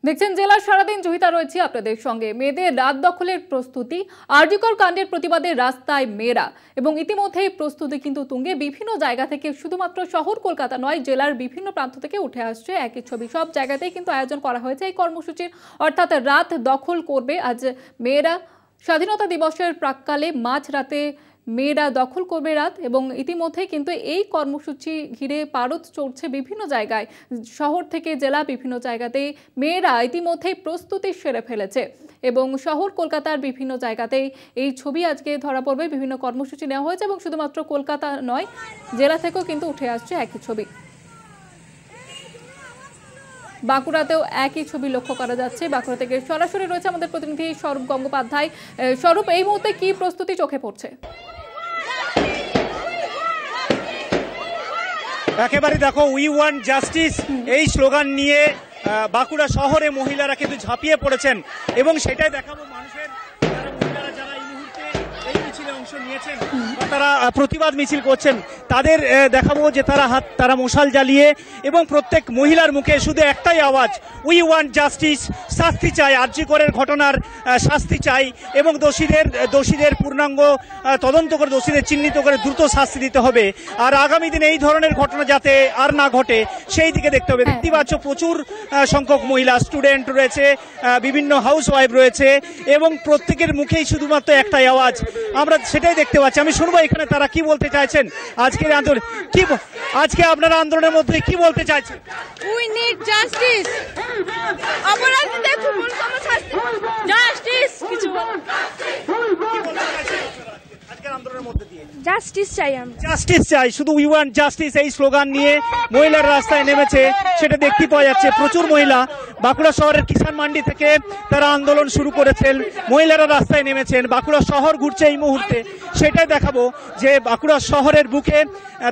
দেখছেন জেলার সারাদিন জহিতা রয়েছে আপনাদের সঙ্গে। মেয়েদের রাত দখলের প্রস্তুতি, আরজিকর কাণ্ডের প্রতিবাদে রাস্তায় মেয়েরা এবং ইতিমধ্যেই প্রস্তুতি কিন্তু তুঙ্গে। বিভিন্ন জায়গা থেকে, শুধুমাত্র শহর কলকাতা নয়, জেলার বিভিন্ন প্রান্ত থেকে উঠে আসছে একই ছবি। সব জায়গাতেই কিন্তু আয়োজন করা হয়েছে এই কর্মসূচির, অর্থাৎ রাত দখল করবে আজ মেয়েরা। স্বাধীনতা দিবসের প্রাক্কালে মাঝরাতে মেয়েরা দখল করবে রাত, এবং ইতিমধ্যে কিন্তু এই কর্মসূচি ঘিরে পারদ চড়ছে বিভিন্ন জায়গায়। শহর থেকে জেলা বিভিন্ন জায়গাতেই মেয়েরা ইতিমধ্যেই প্রস্তুতি সেরে ফেলেছে, এবং শহর কলকাতার বিভিন্ন জায়গাতেই এই ছবি আজকে ধরা পড়বে। বিভিন্ন কর্মসূচি নেওয়া হয়েছে এবং শুধুমাত্র কলকাতা নয়, জেলা থেকেও কিন্তু উঠে আসছে একই ছবি। বাঁকুড়াতেও একই ছবি লক্ষ্য করা যাচ্ছে। বাঁকুড়া থেকে সরাসরি রয়েছে আমাদের প্রতিনিধি স্বরূপ গঙ্গোপাধ্যায়। স্বরূপ, এই মুহূর্তে কি প্রস্তুতি চোখে পড়ছে? একেবারে দেখো, উই ওয়ান্ট জাস্টিস এই স্লোগান নিয়ে বাঁকুড়া শহরে মহিলারা কিন্তু ঝাঁপিয়ে পড়েছেন, এবং সেটাই দেখাবো মানুষের। মহিলারা যারা এই মুহূর্তে এই মিছিলে অংশ নিয়েছেন বা তারা প্রতিবাদ মিছিল করছেন, তাদের দেখাবো যে তারা মশাল জ্বালিয়ে, এবং প্রত্যেক মহিলার মুখে শুধু একটাই আওয়াজ, উই ওয়ান্ট জাস্টিস। শাস্তি চাই, আরজিকরের ঘটনার শাস্তি চাই, এবং দোষীদের পূর্ণাঙ্গ তদন্ত করে দোষীদের চিহ্নিত করে দ্রুত শাস্তি দিতে হবে। আর আগামী দিনে এই ধরনের ঘটনা যাতে আর না ঘটে সেই দিকে দেখতে হবে। দেখতে পাচ্ছ প্রচুর সংখ্যক মহিলা, স্টুডেন্ট রয়েছে, বিভিন্ন হাউস ওয়াইফ রয়েছে, এবং প্রত্যেকের মুখেই শুধুমাত্র একটাই আওয়াজ, আমরা সেটাই দেখতে পাচ্ছি। আমি শুনবো এখানে তারা কি বলতে চাইছেন আজকের আন্দোলন। আজকে আপনারা আন্দোলনের মধ্যে কি বলতে চাইছেন? We need justice. অপরাধীদের খুব শাস্তি, জাস্টিস। কিছু আজকের আন্দোলনের মধ্যে দিয়ে জাস্টিস চাই, আমরা জাস্টিস চাই, শুধু উই ওয়ান্ট জাস্টিস এই স্লোগান নিয়ে মহিলার রাস্তায় নেমেছে, সেটা দেখতে পাওয়া যাচ্ছে। প্রচুর মহিলা বাঁকুড়া শহরের কিষাণ মান্ডি থেকে তারা আন্দোলন শুরু করেছেন, মহিলারা রাস্তায় নেমেছেন, বাঁকুড়া শহর ঘুরছে এই মুহূর্তে। সেটাই দেখাবো যে বাঁকুড়া শহরের বুকে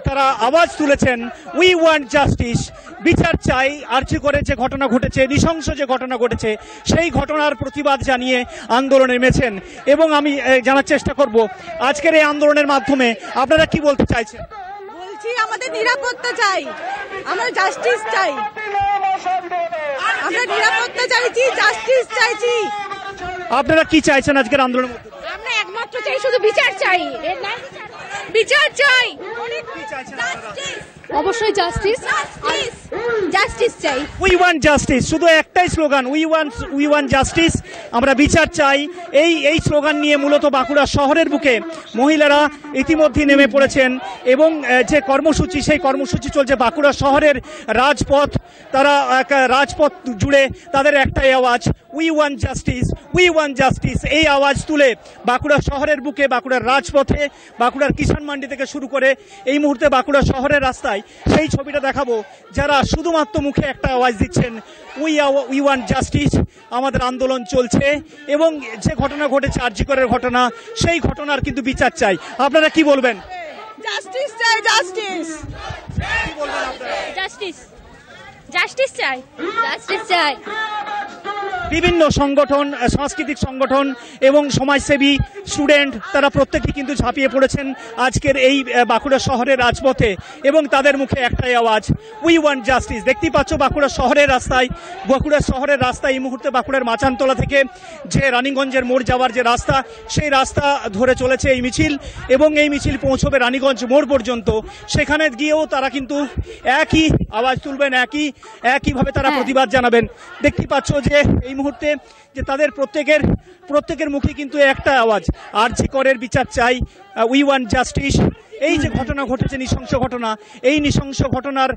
তারা আওয়াজ তুলেছেন, উই ওয়ান্ট জাস্টিস। বিচার চাই, আরজিকরে যে ঘটনা ঘটেছে, নৃশংস যে ঘটনা ঘটেছে, সেই ঘটনার প্রতিবাদ জানিয়ে আন্দোলনে নেমেছেন। এবং আমি জানার চেষ্টা করব আজকের এই আন্দোলনের মাধ্যমে আপনারা কি বলতে চাইছেন। বলছি আমাদের নিরাপত্তা চাই, আমরা জাস্টিস চাই, আমরা নিরাপত্তা চাইছি, জাস্টিস চাইছি। আপনারা কি চাইছেন আজকের আন্দোলনের মধ্যে? আমরা একমাত্র চাই, শুধু বিচার চাই, বিচার চাই, অবশ্যই জাস্টিস, জাস্টিস চাই। উই ওয়ান্ট জাস্টিস, শুধু একটাই স্লোগান, উই ওয়ান্ট জাস্টিস, আমরা বিচার চাই। এই স্লোগান নিয়ে মূলত বাঁকুড়া শহরের বুকে মহিলারা ইতিমধ্যে নেমে পড়েছেন, এবং যে কর্মসূচি, সেই কর্মসূচি চলছে বাঁকুড়া শহরের রাজপথ। তারা রাজপথ জুড়ে তাদের একটাই আওয়াজ, we want justice, we want justice. এই আওয়াজ তুলে বাঁকুড়া শহরের বুকে, বাঁকুড়ার রাজপথে, বাঁকুড়ার কিষাণ মান্ডি থেকে শুরু করে এই মুহূর্তে বাঁকুড়া শহরের রাস্তায় সেই ছবিটা দেখাবো, যারা শুধুমাত্র মুখে একটা আওয়াজ দিচ্ছেন, উই ওয়ান্ট জাস্টিস। আমাদের আন্দোলন চলছে, এবং যে ঘটনা ঘটেছে আরজিকরের ঘটনা, সেই ঘটনার কিন্তু বিচার চাই। আপনারা কি বলবেন? জাস্টিস চাই, জাস্টিস। কি বলবেন আপনারা? জাস্টিস, জাস্টিস চাই, জাস্টিস চাই। বিভিন্ন সংগঠন, সাংস্কৃতিক সংগঠন এবং সমাজসেবী, স্টুডেন্ট, তারা প্রত্যেকেই কিন্তু ঝাঁপিয়ে পড়েছেন আজকের এই বাঁকুড়া শহরের রাজপথে, এবং তাদের মুখে একটাই আওয়াজ, উই ওয়ান্ট জাস্টিস। দেখতেই পাচ্ছ বাঁকুড়া শহরের রাস্তায় এই মুহূর্তে বাঁকুড়ার মাচানতলা থেকে যে রানীগঞ্জের মোড় যাওয়ার যে রাস্তা, সেই রাস্তা ধরে চলেছে এই মিছিল, এবং এই মিছিল পৌঁছবে রানীগঞ্জ মোড় পর্যন্ত। সেখানে গিয়েও তারা কিন্তু একই আওয়াজ তুলবেন, একইভাবে তারা প্রতিবাদ জানাবেন। দেখতেই পাচ্ছ যে এই মুহূর্তে যে তাদের প্রত্যেকের মুখে কিন্তু একটা আওয়াজ, আরজিকরের বিচার চাই, উই ওয়ান্ট জাস্টিস। এই যে ঘটনা ঘটেছে, নৃশংস ঘটনা, এই নৃশংস ঘটনার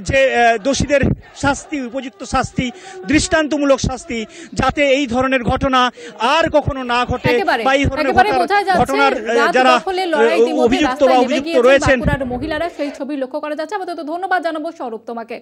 যে দোষীদের শাস্তি, উপযুক্ত শাস্তি, দৃষ্টান্তমূলক শাস্তি, যাতে এই ধরনের ঘটনা আর কখনো না ঘটে, বা এই ধরনের ঘটনার যারা অভিযুক্ত বা অভিযুক্ত রয়েছেন মহিলারা, সেই ছবি লক্ষ্য করা যাচ্ছে। আপাতত ধন্যবাদ জানাবো স্বরূপ তোমাকে।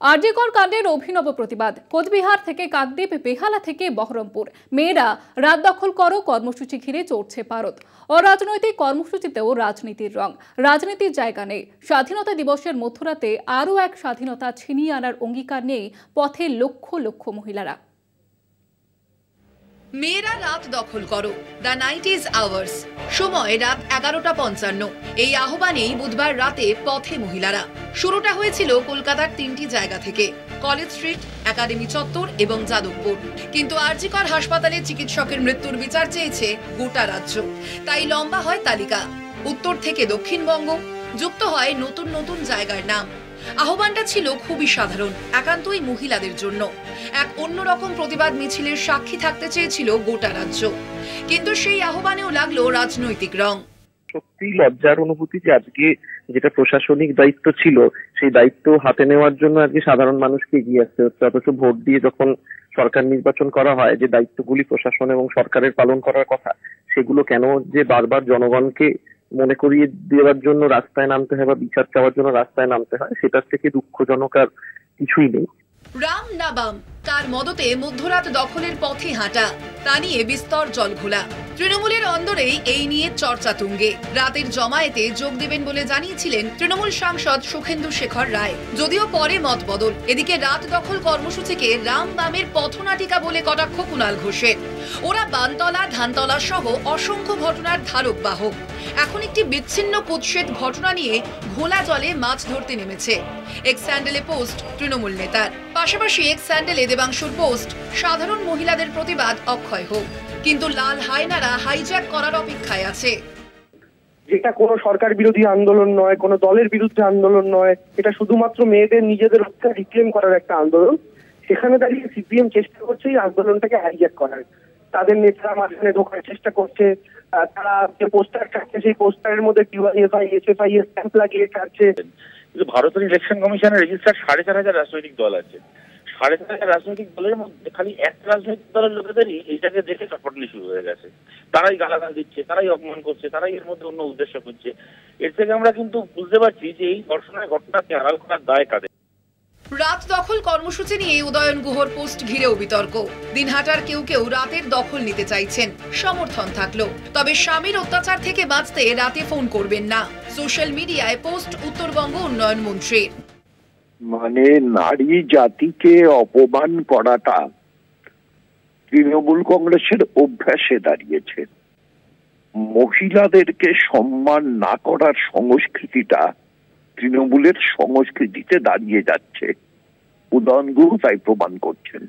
আরজিকর কাণ্ডের অভিনব প্রতিবাদ, কোচবিহার থেকে কাকদ্বীপ, বেহালা থেকে বহরমপুর। মেয়েরা রাত দখল করো কর্মসূচি ঘিরে চড়ছে পারদ। অরাজনৈতিক কর্মসূচিতেও রাজনীতির রং, রাজনীতির জায়গা নেই। স্বাধীনতা দিবসের মধ্যরাতে আরও এক স্বাধীনতা ছিনিয়ে আনার অঙ্গীকার নিয়ে পথে লক্ষ লক্ষ মহিলারা। মেয়েরা রাত দখল করো, দ্য নাইট ইজ আওয়ার্স। সময় রাত 11:55। এই আহ্বানেই বুধবার রাতে পথে মহিলারা। শুরুটা হয়েছিল কলকাতার 3টি জায়গা থেকে, কলেজ স্ট্রিট, একাডেমি চত্বর এবং যাদবপুর। কিন্তু আরজি কর হাসপাতালে চিকিৎসকের মৃত্যুর বিচার চেয়েছে গোটা রাজ্য। তাই লম্বা হয় তালিকা। উত্তর থেকে দক্ষিণবঙ্গ, যুক্ত হয় নতুন নতুন জায়গার নাম। আহ্বানটা ছিল খুবই সাধারণ, একান্তই মহিলাদের জন্য। এক অন্যরকম প্রতিবাদ মিছিলের সাক্ষী থাকতে চেয়েছিল গোটা রাজ্য, কিন্তু সেই আহ্বানেও লাগলো রাজনৈতিক রং। সত্যি লজ্জার অনুভূতি যে আজকে যেটা প্রশাসনিক দায়িত্ব ছিল সেই দায়িত্ব হাতে নেওয়ার জন্য আজকে সাধারণ মানুষকে এগিয়ে আসতে হচ্ছে। অথচ ভোট দিয়ে যখন সরকার নির্বাচন করা হয়, যে দায়িত্বগুলি প্রশাসন এবং সরকারের পালন করার কথা, সেগুলো কেন যে বারবার জনগণকে মনে করিয়ে দেওয়ার জন্য রাস্তায় নামতে হয় বা বিচার চাওয়ার জন্য রাস্তায় নামতে হয়, সেটার থেকে দুঃখজনক আর কিছুই নেই। রাম না বাম, কার মদতে মধ্যরাত দখলের পথে হাঁটা, তা নিয়ে বিস্তর জলঘোলা। তৃণমূলের অন্দরেই এই নিয়ে চর্চা তুঙ্গে। রাতের জমায়েতে যোগ দেবেন বলে জানিয়েছিলেন তৃণমূল সাংসদ সুখেন্দু শেখর রায়, যদিও পরে মত বদল। এদিকে রাত দখল কর্মসূচিকে রাম বামের পথনাটিকা বলে কটাক্ষ কুণাল ঘোষের। ওরা বানতলা, ধানতলা সহ অসংখ্য ঘটনার ধারক বাহক। এখন একটি বিচ্ছিন্ন কুৎসিত ঘটনা নিয়ে ঘোলা জলে মাছ ধরতে নেমেছে। এক্স স্যান্ডেলে পোস্ট তৃণমূল নেতার, পাশাপাশি এক্স স্যান্ডেলে দেবাংশুর পোস্ট সাধারণ মহিলাদের প্রতিবাদ অক্ষয় হোক। কিন্তু লাল হায়নারা হাইজ্যাক করার অপেক্ষায় আছে। যেটা কোনো সরকার বিরোধী আন্দোলন নয়, কোনো দলের বিরুদ্ধে আন্দোলন নয়, এটা শুধুমাত্র মেয়েদের নিজেদের অধিকার রিক্লেম করার একটা আন্দোলন। সেখানে দাঁড়িয়ে সিপিএম চেষ্টা করছে এই আন্দোলনটাকে হাইজ্যাক করার। তাদের নেতারা মাঝখানে ঢোকার চেষ্টা করছে, তারা যে পোস্টার কাটছে সেই পোস্টারের মধ্যে ডিওয়াইএফআই, এসএফআই এর স্ট্যাম্প লাগিয়ে কাটছে। ভারতের ইলেকশন কমিশনের রেজিস্টার 4,500 রাজনৈতিক দল আছে। 4,500 রাজনৈতিক দলের মধ্যে খালি একটা রাজনৈতিক দলের লোকেদেরই এইটাকে দেখে চটপটলি শুরু হয়ে গেছে। তারাই গালাগাল দিচ্ছে, তারাই অপমান করছে, তারাই এর মধ্যে অন্য উদ্দেশ্য করছে। এর থেকে আমরা কিন্তু বুঝতে পারছি যে এই ধর্ষণের ঘটনাকে আড়াল করার দায় কাদের। রাত দখল কর্মসূচি নিয়ে উদয়ন গুহর পোস্ট ঘিরেও বিতর্ক। দিনহাটার কেউ কেউ রাতের দখল নিতে চাইছেন, সমর্থন থাকলো, তবে স্বামীর অত্যাচার থেকে বাঁচতে রাতে ফোন করবেন না। সোশ্যাল মিডিয়ায় পোস্ট উত্তরবঙ্গ উন্নয়ন মন্ত্রীর। মানে নারী জাতিকে অপমান করাটা তৃণমূল কংগ্রেসের অভ্যাসে দাঁড়িয়েছে। মহিলাদেরকে সম্মান না করার সংস্কৃতিটা তৃণমূলের সংস্কৃতিতে দাঁড়িয়ে যাচ্ছে। উদয়ন গুহ তাই প্রমাণ করছেন।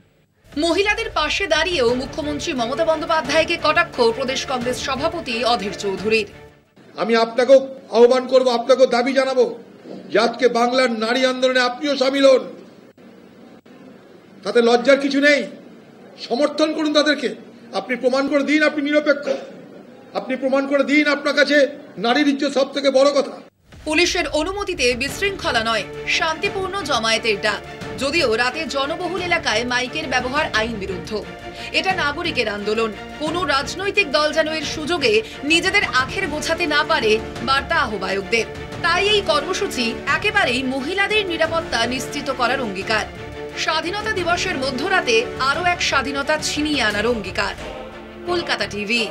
মহিলাদের পাশে দাঁড়িয়েও মুখ্যমন্ত্রী মমতা বন্দ্যোপাধ্যায়কে কটাক্ষ প্রদেশ কংগ্রেস সভাপতি অধীর চৌধুরীর। আমি আপনাকেও আহ্বান করব, আপনাকেও দাবি জানাবো যে আজকে বাংলার নারী আন্দোলনে আপনিও সামিল হন। তাতে লজ্জার কিছু নেই, সমর্থন করুন তাদেরকে। আপনি প্রমাণ করে দিন আপনি নিরপেক্ষ, আপনি প্রমাণ করে দিন আপনার কাছে নারীর ইজ্জত সব থেকে বড় কথা। পুলিশের অনুমতিতে বিশৃঙ্খলা নয়, শান্তিপূর্ণ জমায়েতের ডাক। যদিও রাতে জনবহুল এলাকায় মাইকের ব্যবহার আইন বিরুদ্ধ। এটা নাগরিকের আন্দোলন, কোনো রাজনৈতিক দল যেন এর সুযোগে নিজেদের আখের গোছাতে না পারে, বার্তা আহ্বায়কদের। তাই এই কর্মসূচি একেবারেই মহিলাদের নিরাপত্তা নিশ্চিত করার অঙ্গীকার। স্বাধীনতা দিবসের মধ্যরাতে আরও এক স্বাধীনতা ছিনিয়ে আনার অঙ্গীকার। কলকাতা টিভি।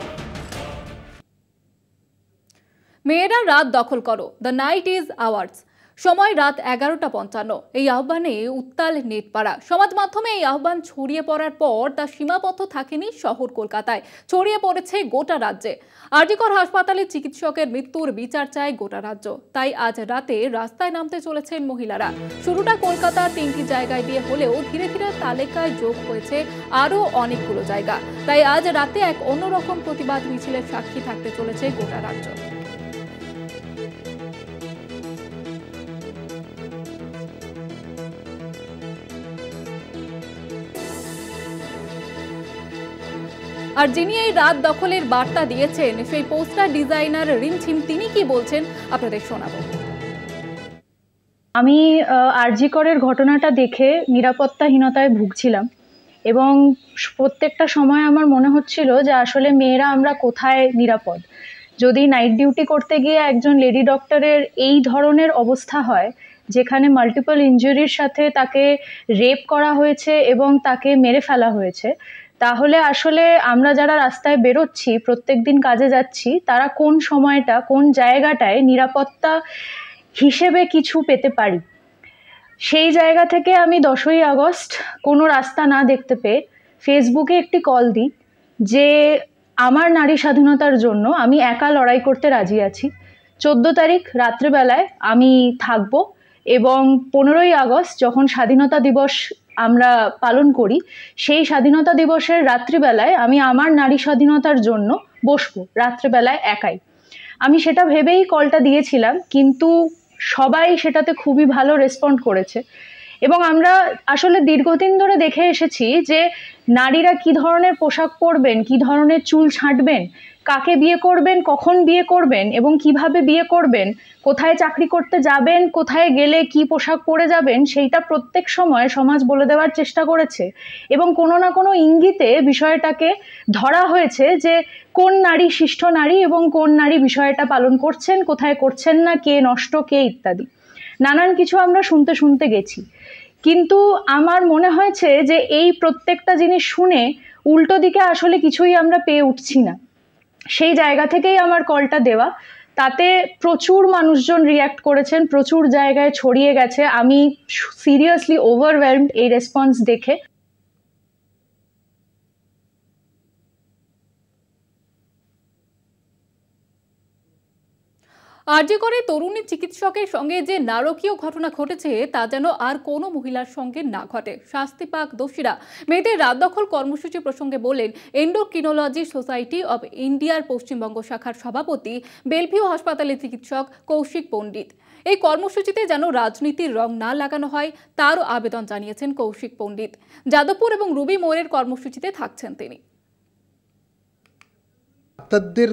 মেয়েরা রাত দখল করো, দ্য নাইট ইজ আওয়ার্স। সময় রাত 11:55। এই আহ্বানে উত্তাল নেটপাড়া। সমাজ মাধ্যমে এই আহ্বান ছড়িয়ে পড়ার পর তা সীমাবদ্ধ থাকেনি শহর কলকাতায়, ছড়িয়ে পড়েছে গোটা রাজ্যে। আরজি কর হাসপাতালে চিকিৎসকের মৃত্যুর বিচার চায় গোটা রাজ্য। তাই আজ রাতে রাস্তায় নামতে চলেছেন মহিলারা। শুরুটা কলকাতার 3টি জায়গায় দিয়ে হলেও ধীরে ধীরে তালিকায় যোগ হয়েছে আরও অনেকগুলো জায়গা। তাই আজ রাতে এক অন্যরকম প্রতিবাদ মিছিলের সাক্ষী থাকতে চলেছে গোটা রাজ্য। আর যিনি এই রাত দখলের বার্তা দিয়েছেন সেই পোস্টার ডিজাইনার রিমঝিম, তিনি কি বলছেন আপনাদের শোনাবো। আমি আরজি করের ঘটনাটা দেখে নিরাপত্তাহীনতায় ভুগছিলাম এবং প্রত্যেকটা সময় আমার মনে হচ্ছিল যে আসলে মেয়েরা আমরা কোথায় নিরাপদ। যদি নাইট ডিউটি করতে গিয়ে একজন লেডি ডক্টরের এই ধরনের অবস্থা হয়, যেখানে মাল্টিপল ইনজুরির সাথে তাকে রেপ করা হয়েছে এবং তাকে মেরে ফেলা হয়েছে, তাহলে আসলে আমরা যারা রাস্তায় বেরোচ্ছি, প্রত্যেক দিন কাজে যাচ্ছি, তারা কোন সময়টা, কোন জায়গাটায় নিরাপত্তা হিসেবে কিছু পেতে পারি। সেই জায়গা থেকে আমি 10ই আগস্ট কোনো রাস্তা না দেখতে পেয়ে ফেসবুকে একটি কল দিই যে আমার নারী স্বাধীনতার জন্য আমি একা লড়াই করতে রাজি আছি। 14 তারিখ রাত্রেবেলায় আমি থাকব এবং 15ই আগস্ট যখন স্বাধীনতা দিবস আমরা পালন করি, সেই স্বাধীনতা দিবসের রাত্রিবেলায় আমি আমার নারী স্বাধীনতার জন্য বসবো রাত্রেবেলায় একাই। আমি সেটা ভেবেই কলটা দিয়েছিলাম, কিন্তু সবাই সেটাতে খুবই ভালো রেসপন্ড করেছে এবং আমরা আসলে দীর্ঘদিন ধরে দেখে এসেছি যে নারীরা কি ধরনের পোশাক পরবেন, কি ধরনের চুল ছাঁটবেন, কাকে বিয়ে করবেন, কখন বিয়ে করবেন এবং কিভাবে বিয়ে করবেন, কোথায় চাকরি করতে যাবেন, কোথায় গেলে কি পোশাক পরে যাবেন, সেইটা প্রত্যেক সময় সমাজ বলে দেওয়ার চেষ্টা করেছে এবং কোনো না কোনো ইঙ্গিতে বিষয়টাকে ধরা হয়েছে যে কোন নারী শিষ্ট নারী এবং কোন নারী বিষয়টা পালন করছেন, কোথায় করছেন না, কে নষ্ট, কে ইত্যাদি নানান কিছু আমরা শুনতে শুনতে গেছি। কিন্তু আমার মনে হয়েছে যে এই প্রত্যেকটা জিনিস শুনে উল্টো দিকে আসলে কিছুই আমরা পেয়ে উঠছি না। সেই জায়গা থেকেই আমার কলটা দেওয়া। তাতে প্রচুর মানুষজন রিয়্যাক্ট করেছেন, প্রচুর জায়গায় ছড়িয়ে গেছে। আমি সিরিয়াসলি ওভারওয়েলমড এই রেসপন্স দেখে। আরজি করে তরুণী চিকিৎসকের সঙ্গে যে নারকীয় ঘটনা ঘটেছে তা যেন আর কোনো মহিলার সঙ্গে না ঘটে। শাস্তি পাক দোষীরা। মেয়েদের রাত দখল কর্মসূচি প্রসঙ্গে বললেন এন্ডোক্রিনোলজি সোসাইটি অব ইন্ডিয়ার পশ্চিমবঙ্গ শাখার সভাপতি, বেলভিউ হাসপাতালের চিকিৎসক কৌশিক পণ্ডিত। এই কর্মসূচিতে যেন রাজনীতির রং না লাগানো হয় তারও আবেদন জানিয়েছেন কৌশিক পণ্ডিত। যাদবপুর এবং রুবি মোড়ের কর্মসূচিতে থাকছেন তিনি। ডাক্তারদের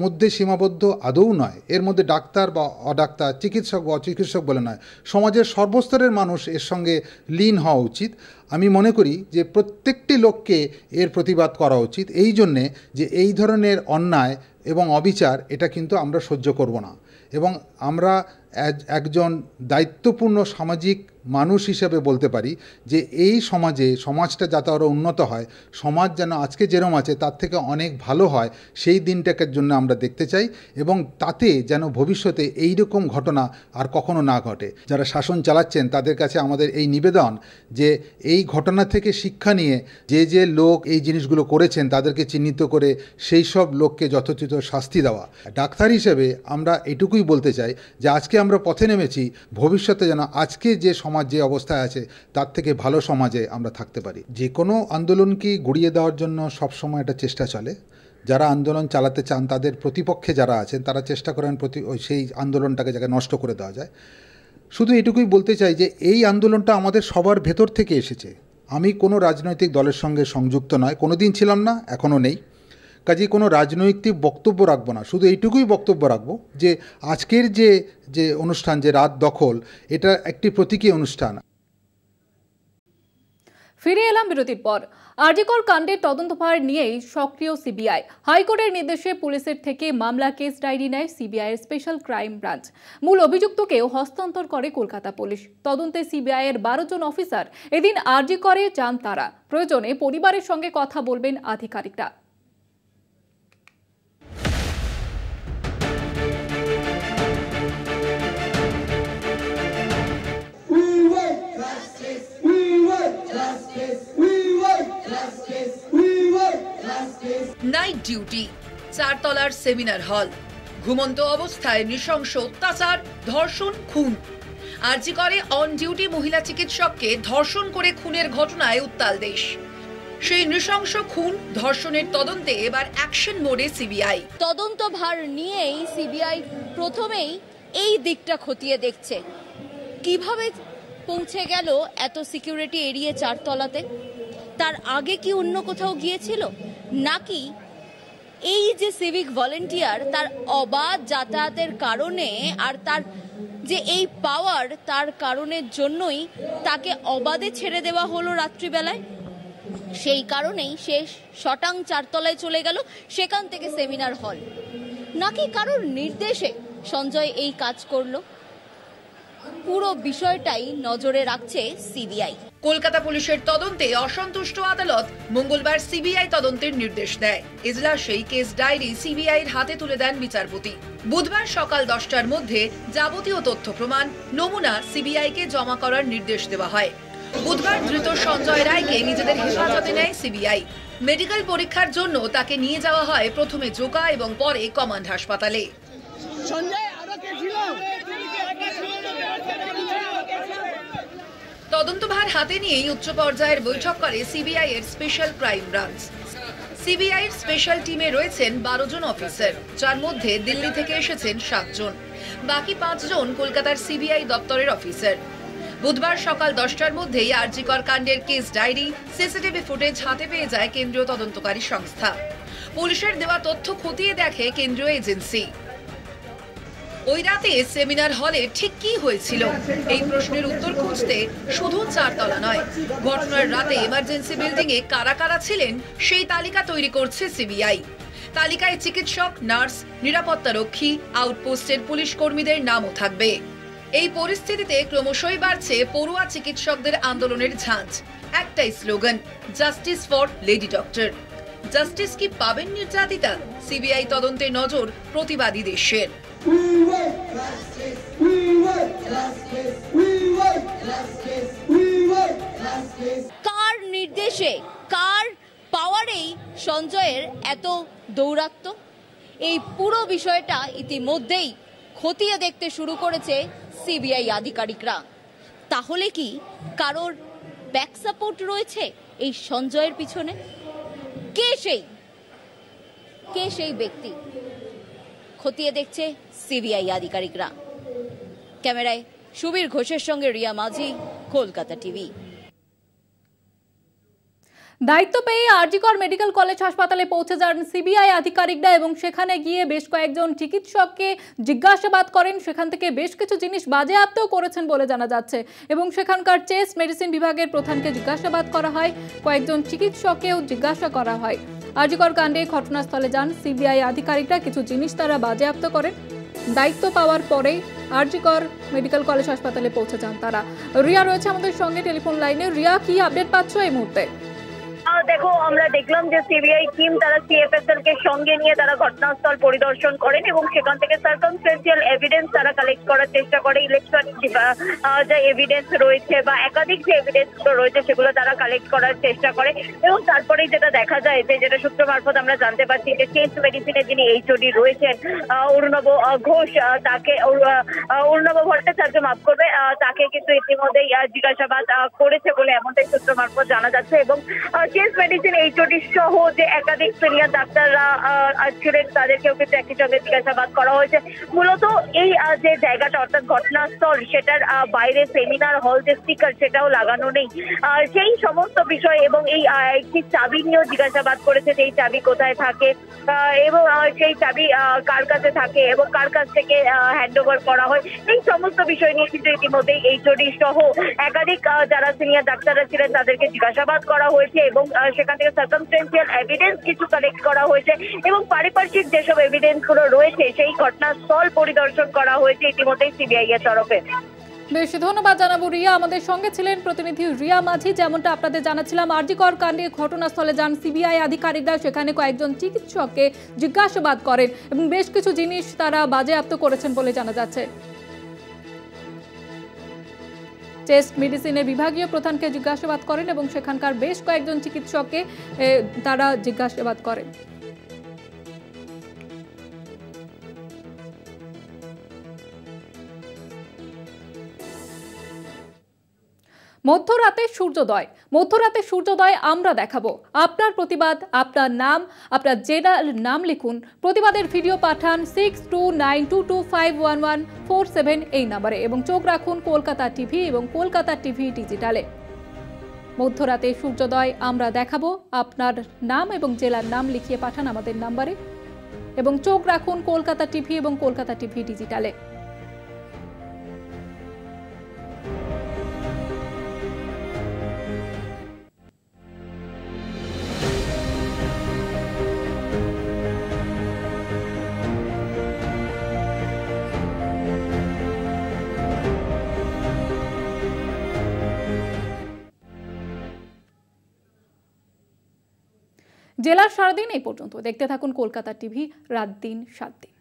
মধ্যে সীমাবদ্ধ আদৌ নয়, এর মধ্যে ডাক্তার বা অডাক্তার, চিকিৎসক বা অচিকিৎসক বলে নয়, সমাজের সর্বস্তরের মানুষ এর সঙ্গে লীন হওয়া উচিত। আমি মনে করি যে প্রত্যেকটি লোককে এর প্রতিবাদ করা উচিত, এই জন্যে যে এই ধরনের অন্যায় এবং অবিচার এটা কিন্তু আমরা সহ্য করব না এবং আমরা একজন দায়িত্বপূর্ণ সামাজিক মানুষ হিসেবে বলতে পারি যে এই সমাজটা যাতে আরও উন্নত হয়, সমাজ যেন আজকে যেরকম আছে তার থেকে অনেক ভালো হয়, সেই দিনটাকে জন্য আমরা দেখতে চাই এবং তাতে যেন ভবিষ্যতে এই রকম ঘটনা আর কখনো না ঘটে। যারা শাসন চালাচ্ছেন তাদের কাছে আমাদের এই নিবেদন যে এই ঘটনা থেকে শিক্ষা নিয়ে যে লোক এই জিনিসগুলো করেছেন তাদেরকে চিহ্নিত করে সেই সব লোককে যথোচিত শাস্তি দেওয়া। ডাক্তার হিসেবে আমরা এটুকুই বলতে চাই যে আজকে আমরা পথে নেমেছি, ভবিষ্যতে যেন আজকে যে সমাজ যে অবস্থায় আছে তার থেকে ভালো সমাজে আমরা থাকতে পারি। যে কোনো আন্দোলনকে গুড়িয়ে দেওয়ার জন্য সবসময় একটা চেষ্টা চলে। যারা আন্দোলন চালাতে চান তাদের প্রতিপক্ষে যারা আছেন তারা চেষ্টা করেন সেই আন্দোলনটাকে যাতে নষ্ট করে দেওয়া যায়। শুধু এটুকুই বলতে চাই যে এই আন্দোলনটা আমাদের সবার ভেতর থেকে এসেছে। আমি কোনো রাজনৈতিক দলের সঙ্গে সংযুক্ত নয়, কোনো দিন ছিলাম না, এখনও নেই। কাজেই কোনো রাজনৈতিক বক্তব্য রাখবো না, শুধু এইটুকুই বক্তব্য রাখবো যে আজকের যে অনুষ্ঠান, যে রাত দখল, এটা একটি প্রতীকী অনুষ্ঠান। ফিরে এলাম বিরতির পর। আরজিকর কাণ্ডের তদন্তভার নিয়েই সক্রিয় সিবিআই। হাইকোর্টের নির্দেশে পুলিশের থেকে মামলা কেস ডায়েরি নেয় সিবিআইয়ের স্পেশাল ক্রাইম ব্রাঞ্চ। মূল অভিযুক্তকেও হস্তান্তর করে কলকাতা পুলিশ। তদন্তে সিবিআইয়ের 12 জন অফিসার এদিন আরজিকরে যান তারা। প্রয়োজনে পরিবারের সঙ্গে কথা বলবেন আধিকারিকরা। নাইট ডিউটি, 4 তলার সেমিনার হল, ঘুমন্ত অবস্থায় নৃশংস অত্যাচার, ধর্ষণ, খুন। আরজি করে অন ডিউটি মহিলা চিকিৎসককে ধর্ষণ করে খুনের ঘটনায় উত্তাল দেশ। সেই নৃশংস খুন ধর্ষণের তদন্তে এবার অ্যাকশন মোডে সিবিআই। তদন্ত ভার নিয়েই সিবিআই প্রথমেই এই দিকটা খতিয়ে দেখছে, কিভাবে পৌঁছে গেল এত সিকিউরিটি এরিয়ে 4 তলাতে। তার আগে কি অন্য কোথাও গিয়েছিল, নাকি এই যে সিভিক ভলেন্টিয়ার তার অবাধ যাতায়াতের কারণে আর তার যে এই পাওয়ার তার কারণের জন্যই তাকে অবাধে ছেড়ে দেওয়া হলো রাত্রিবেলায়। সেই কারণেই সে শটাং 4 তলায় চলে গেল, সেখান থেকে সেমিনার হল। নাকি কারোর নির্দেশে সঞ্জয় এই কাজ করলো, পুরো বিষয়টাই নজরে রাখছে সিবিআই। কলকাতা পুলিশের তদন্তে অসন্তুষ্ট আদালত মঙ্গলবার সিবিআই তদন্তের নির্দেশ দেয়। এজলাসেই কেস ডায়েরি সিবিআইয়ের হাতে তুলে দেন বিচারপতি। বুধবার সকাল 10টার মধ্যে যাবতীয় তথ্য প্রমাণ নমুনা সিবিআইকে জমা করার নির্দেশ দেওয়া হয়। বুধবার ধৃত সঞ্জয় রায়কে নিজেদের হেফাজতে নেয় সিবিআই। মেডিকেল পরীক্ষার জন্য তাকে নিয়ে যাওয়া হয় প্রথমে জোকা এবং পরে কমান্ড হাসপাতালে। তদন্তভার হাতে নিয়েই উচ্চ পর্যায়ের বৈঠক করে সিবিআই এর স্পেশাল ক্রাইম ব্রাঞ্চ। সিবিআই এর স্পেশাল টিমে রয়েছেন 12 জন অফিসার, যার মধ্যে দিল্লি থেকে এসেছেন 7 জন, বাকি 5 জন কলকাতার সিবিআই দপ্তরের অফিসার। বুধবার সকাল 10টার মধ্যেই আরজি কর কাণ্ডের কেস ডায়েরি, সিসিটিভি ফুটেজ হাতে পেয়ে যায় কেন্দ্রীয় তদন্তকারী সংস্থা। পুলিশের দেওয়া তথ্য খতিয়ে দেখে কেন্দ্রীয় এজেন্সি। ওই রাতে সেমিনার হলে ঠিক কি হয়েছিল এই প্রশ্নের উত্তর খুঁজতে শুধু 4 তলা নয়, ঘটনার রাতে এমার্জেন্সি বিল্ডিং এ কারা কারা ছিলেন সেই তালিকা তৈরি করছে সিবিআই। তালিকায় চিকিৎসক, নার্স, নিরাপত্তারক্ষী, আউটপোস্টের পুলিশ কর্মীদের নামও থাকবে। এই পরিস্থিতিতে ক্রমশই বাড়ছে পড়ুয়া চিকিৎসকদের আন্দোলনের ঝাঁজ। একটাই slogan, justice for lady doctor. Justice কি পাবেন নির্যাতিতা? সিবিআই তদন্তে নজর প্রতিবাদী দেশের। কার নির্দেশে, কার পাওয়ারেই সঞ্জয়ের এত দৌরাত্ম্য? এই পুরো বিষয়টা ইতিমধ্যেই খতিয়ে দেখতে শুরু করেছে সিবিআই আধিকারিকরা। তাহলে কি কারোর ব্যাক সাপোর্ট রয়েছে এই সঞ্জয়ের পিছনে? কে সেই ব্যক্তি? খতিয়ে দেখছে সিবিআই আধিকারিকরা। ক্যামেরায় সুবীর ঘোষের সঙ্গে রিয়া মাঝি, কলকাতা টিভি। দায়িত্ব পেয়ে আরজি কর মেডিকেল কলেজ হাসপাতালে পৌঁছে যান সিবিআই আধিকারিকরা এবং সেখানে গিয়ে বেশ কয়েকজন চিকিৎসককে জিজ্ঞাসাবাদ করেন। সেখান থেকে বেশ কিছু জিনিস বাজেয়াপ্তও করেছেন বলে জানা যাচ্ছে এবং সেখানকার চেস্ট মেডিসিন বিভাগের প্রধানকে জিজ্ঞাসাবাদ করা হয়, কয়েকজন চিকিৎসককেও জিজ্ঞাসা করা হয়। আরজি কর কাণ্ডে ঘটনাস্থলে যান সিবিআই আধিকারিকরা, কিছু জিনিস তারা বাজেয়াপ্ত করেন। দায়িত্ব পাওয়ার পরেই আরজি কর মেডিকেল কলেজ হাসপাতালে পৌঁছে যান তারা। রিয়া রয়েছে আমাদের সঙ্গে টেলিফোন লাইনে। রিয়া, কি আপডেট পাচ্ছ এই মুহূর্তে? দেখো, আমরা দেখলাম যে সিবিআই টিম তারা সিএফএসএল কে সঙ্গে নিয়ে তারা ঘটনাস্থল পরিদর্শন করেন এবং সেখান থেকে সার্কামস্টেন্সিয়াল এভিডেন্স তারা কালেক্ট করার চেষ্টা করে। ইলেকট্রনিক যে এভিডেন্স রয়েছে বা একাধিক যে এভিডেন্স রয়েছে সেগুলো তারা কালেক্ট করার চেষ্টা করে এবং তারপরেই যেটা দেখা যায় যে যেটা সূত্র মারফত আমরা জানতে পারছি যে চেস্ট মেডিসিনের যিনি এইচওডি রয়েছেন অরুণব ঘোষ, তাকে অরুণব ভট্টাচার্য মাফ করবে, তাকে কিন্তু ইতিমধ্যেই জিজ্ঞাসাবাদ করেছে বলে এমনটাই সূত্র মারফত জানা যাচ্ছে। এবং চেস্ট মেডিসিন এইচওডি সহ যে একাধিক সিনিয়র ডাক্তাররা ছিলেন তাদেরকেও কিন্তু একই সঙ্গে জিজ্ঞাসাবাদ করা হয়েছে। মূলত এই যে জায়গাটা অর্থাৎ ঘটনাস্থল সেটার বাইরে সেমিনার হল যে স্টিকার সেটাও লাগানো নেই, সেই সমস্ত বিষয় এবং এই একটি চাবি নিয়েও জিজ্ঞাসাবাদ করেছে যে এই চাবি কোথায় থাকে এবং সেই চাবি কার কাছে থাকে এবং কার কাছ থেকে হ্যান্ড ওভার করা হয়, এই সমস্ত বিষয় নিয়ে কিন্তু ইতিমধ্যেই এইচওডি সহ একাধিক যারা সিনিয়র ডাক্তাররা ছিলেন তাদেরকে জিজ্ঞাসাবাদ করা হয়েছে এবং সেখান থেকে সার্কামস্টেন্সিয়াল এভিডেন্স কিছু কালেক্ট করা হয়েছে এবং পারিপার্শ্বিক যেসব এভিডেন্স গুলো রয়েছে সেই ঘটনাস্থল পরিদর্শন করা হয়েছে ইতিমধ্যেই সিবিআই এর তরফে। বেশ, ধন্যবাদ জানাবো রিয়া। আমাদের সঙ্গে ছিলেন প্রতিনিধি রিয়া মাঝি। যেমনটা আপনাদের জানাচ্ছিলাম, আরজি কর কাণ্ডে ঘটনাস্থলে যান সিবিআই আধিকারিকরা, সেখানে কয়েকজন চিকিৎসককে জিজ্ঞাসাবাদ করেন এবং বেশ কিছু জিনিস তারা বাজেয়াপ্ত করেছেন বলে জানা যাচ্ছে। চেস্ট মেডিসিনের বিভাগীয় প্রধানকে জিজ্ঞাসাবাদ করেন এবং সেখানকার বেশ কয়েকজন চিকিৎসককে তারা জিজ্ঞাসাবাদ করেন। মধ্যরাতে সূর্যোদয় আমরা দেখাবো। আপনার প্রতিবাদ, আপনার নাম, আপনার জেলার নাম লিখুন, প্রতিবাদের ভিডিও পাঠান 6292251147 এই নম্বরে এবং চোখ রাখুন কলকাতা টিভি এবং কলকাতা টিভি ডিজিটালে। মধ্যরাতে সূর্যোদয় আমরা দেখাবো, আপনার নাম এবং জেলার নাম লিখিয়ে পাঠান আমাদের নম্বরে এবং চোখ রাখুন কলকাতা টিভি এবং কলকাতা টিভি ডিজিটালে। জেলার সারাদিন এই পর্যন্ত। দেখতে থাকুন কলকাতা টিভি, রাত দিন 7 দিন।